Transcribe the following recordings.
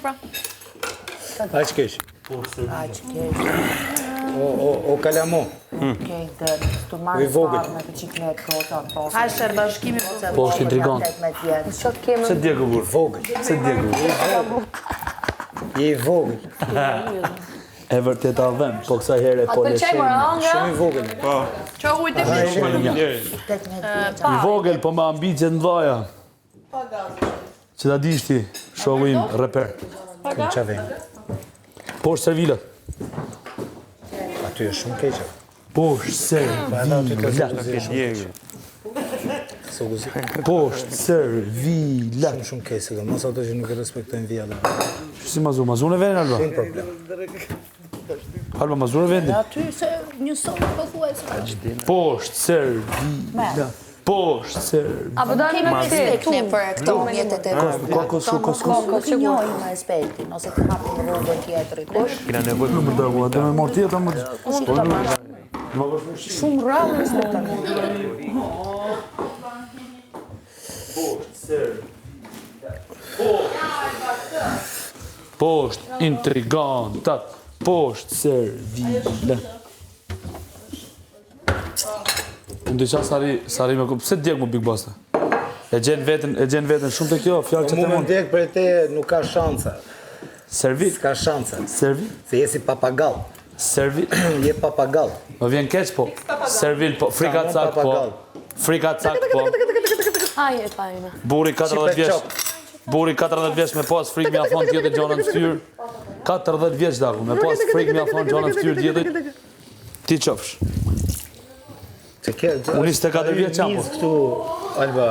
pra. Aq keq. Aq keq. O kalamo. Okej, të marrë parë me të qiklet, kota, posa. Hajse bashkimi Po është intrigant. Se djegë burë. Vogël. Se djegë burë. Je i vogël. E vërtet avem, po kësa herë po leshen. Shumë i vogël. Qa ujtë e I vogël, po me ambicje në dvaja. Që da dishti, shoku im, reper. Në qave. Po është servilat. Aty është shumë keqë. Po është servilat. Po është servilat. Shumë keqë, se ka mos ato që nuk e respektojnë vjallën. Si mazun e vendin, Alba? Shumë problem. Alba, mazun e vendin. Aty se një sonë po thuaj se. Po është servilat. Po është servilat. Apo do kemi respekt për këto mjetet e Kos. njojnë me respektin, ose të hapin rrugën tjetërit. Kina nevoj për më dërgu, dhe me marë tjetër më dërgu. Unë të marrë. Shumë rrallë në respektan. Po është intrigantat. Po është servilat. Unë dyqa sari me kupë, pse djekë mu Big Boss? E gjenë vetën shumë të kjo, fjallë që të Mu me mund. ndjek për te nuk ka shansa. Servit? Ka shansa. Servit? Se jesi papagall. Servit? Je papagall. Më vjen keq po. Servil po, frika cak po. Frika cak po. Aje, pa ime. Buri 40 vjeç. Buri 40 vjeç me pas frikë mja thonë tjetë gjona në ftyrë. 40 vjeç daku, me pas frikë mja thonë gjona në ftyrë tjetët. Ti qofsh. Unë 24 vjeç jam po. Këtu, Alba.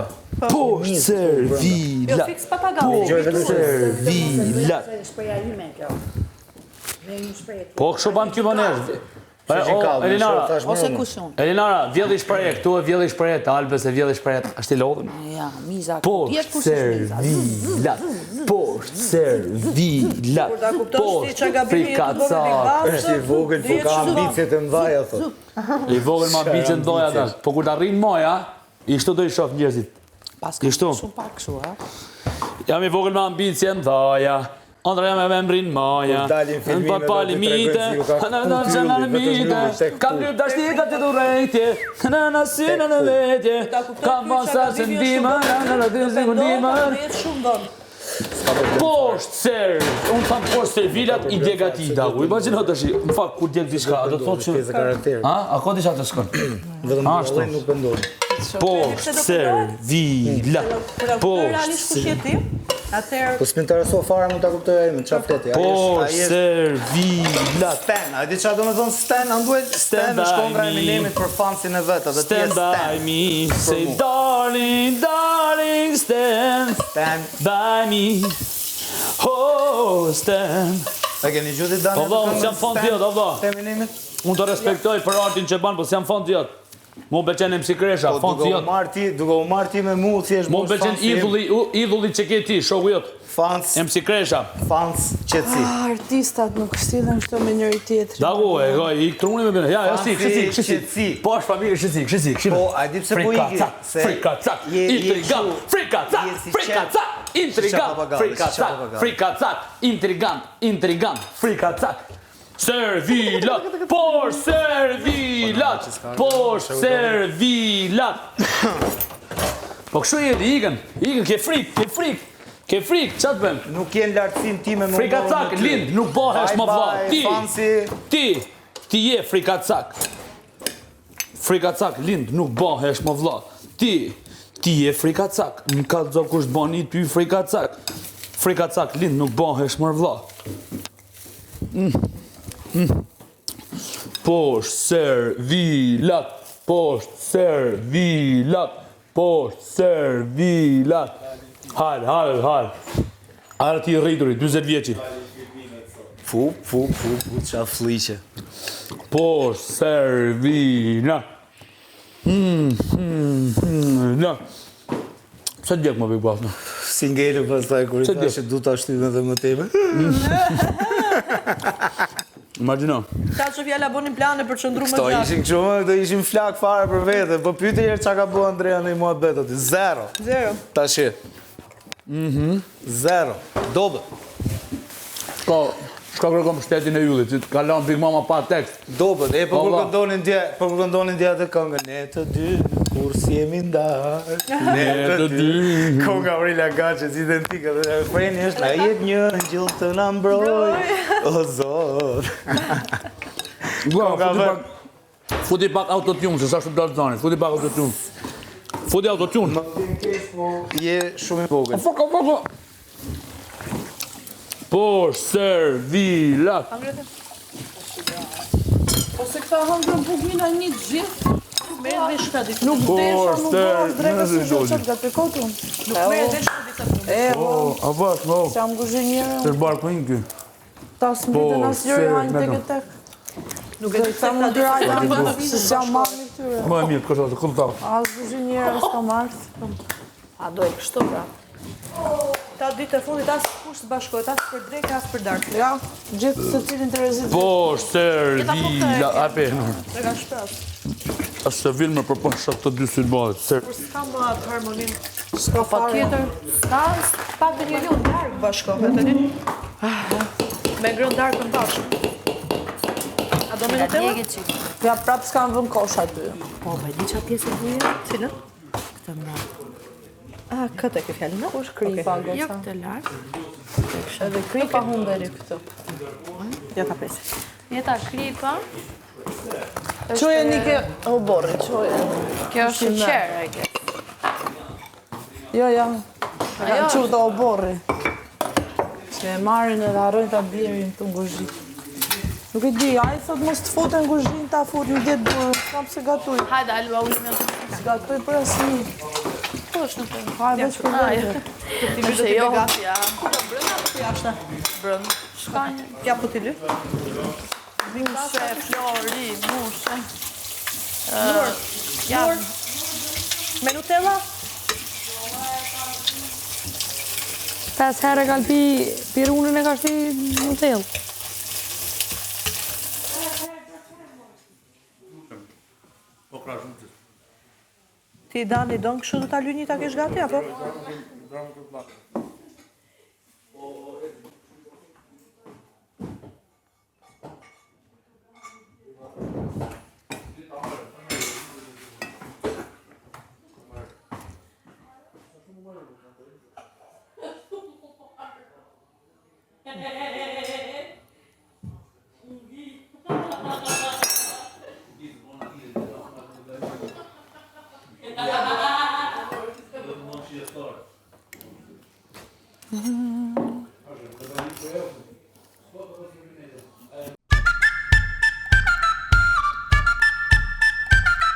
Po servilat. Po servilat. Po kështu ban kjo manesh. Elinara, Ose kushon. Elinara, vjedhi shprehje, këtu e vjedhi shprehje të Albës e vjedhi shprehje, është i lodhën. Ja, miza. Po servilat. Po servilat. Po frikacak. Është i vogël, po ka ambicje të mdhaja, thot. I vogël ma ambicje të doja tash. Po kur të arrin moja, i shtu do i shoh njerëzit. Paska shumë pak shu, ha? Jam i vogël ma ambicje të doja. Andra jam e me mbrin maja. Në papali mite. Në ka lyp dashtika të durejtje. Në synë në vetje. Ka masa se ndima. Në dyzi më ndima. Poshtë ser. Unë thamë poshtë ser vilat i djegati i dagu. Imaginat është, në fakt, kur djeg diçka, a do të thotë që... A ka diçka të shkon? Vetëm vëllai nuk pëndonë. Poshtë ser vilat. Poshtë ser... Po s'më intereso fare mu ta kuptoj ai me çfarë fleti. Poshtë ser vilat. Stan, a di çfarë do të thonë Stan? An duhet Stan në shkondra e Eminemit për fansin e vet, atë ti Stand by me, say darling, darling, stand by me. Oh, stand. A keni gjuti Dani? Po valla, unë s'jam fan të jotë, valla. Eminemit? Unë të respektoj për artin që ban, po s'jam fan të jotë. Mu pëlqen MC Kresha, fan të jotë. Duke u marr ti me mu, thjesht Mu pëlqen idhulli që ke ti, shoku jotë. Fans, MC Kresha. fans qetësi. Artistat nuk shtilën shto me njëri tjetri. Dagu, i truni me bine. Ja, shqisi. Po është familje, shqisi. Po, a di pse po iki? Frika cak, intrigant, frika cak, intrigant, frika cak. Servilat, por servilat. Po kështu jeti, ikën, ke frik, qatë bëm? Nuk jenë lartësim ti me më Frikacak, lind, nuk bëhesh më vlla. Ti je frikacak. Frikacak, lind, nuk bëhesh më vlla. Ti je frikacak. Në ka të kush të bani ty frikacak. Frikacak, lind, nuk bëhesh më vlla. Poshtë servilat. Hal. Ara ti rrituri, 20 vjeqi. Fu, qa fliqe. Poshtë servilat. Pse djek më Big Boss? Si ngejnë pastaj kur i thashe du ta shtypën dhe më tepër. Imagjino. Ta që fjalla bonin plane për qëndru më Këto gjatë. ishin kështu, këto ishin flak fare për vete. Po pyeti herë çka ka bua Andrea në mua betot. Zero. Zero. Tashi. Zero. Dobë. Shka kërkom shtetin e yllit, që ka lanë Big Mama pa tekst. Dobët, po kur këndonin dje atë këngën. Ne të dy, kur si jemi ndarë. Ne të dy. Konga Aurela Gaçe, si identike. Refreni është, na jep një angjëll të na mbroj. O Zot. Futi pak autotune, se sa shumë dalë zani. Futi pak autotune. Futi autotune. Je shumë i vogël. Por servilat. Ose këta hëndrën bukmina një gjithë. Me edhe shkadit. Nuk desha, nuk bërë drejka si Por gjoqat nga pekotun. Nuk me edhe shkadit atë. A vash, no. Se jam guzhinjere, Të barë për një ky. ta s'mbitën as njëri hajnë tek e tek. Nuk e di Ta më drajta, se s'jam mami këtyre. Më e mirë, kështë atë, këllë ta. As guzhinjere, as ka marrë. A do e kështu pra. Ta ditë e fundit as kush të bashkohet, as për drejka, as për darkë. Ja, gjithë se cilin të rezit. Por servilat. A pe, no. Dhe ka shpras. As se vilë me përpasha të dy sylbalit. Por s'ka më atë harmonin. S'ka Pa fare. tjetër, s'ka pak dhe njëri unë darkë bashkohet, të një. Me ngrën darkën bashkë. A do me në tema? Ja prapë s'kam vën kosh aty. Po, me di qa pjesë e buja? Cilën? Këtë mra. A, këtë e ke fjallë, në? Kush kripa, Jo goca? këtë lartë. Edhe kripa humberi këtu. Ja ta presi. Jeta kripa. Qoje një ke o borri, qoje. Kjo është sheqer, I guess. Jo, ja. Kam qurë o borri. Se e marrin edhe harrojnë ta bjerin të nguzhit. Nuk e di, a i thot mos të foten nguzhin, ta fut një djetë burë. Kam se gatuj. Hajde, alba ulim janë të S'gatuj për asni. po është në të. Hajde veç për vete. Është jo hapja. Brënda apo jashtë? Brëm. Shkajnë. Ja po t'i ly. Mushe, flori, mushe. Lur. Janë. Me Nutella? 5 herë kanë pirunën e ka shti në tellë. Ti Dani don kështu do ta lyni ta kesh gati apo?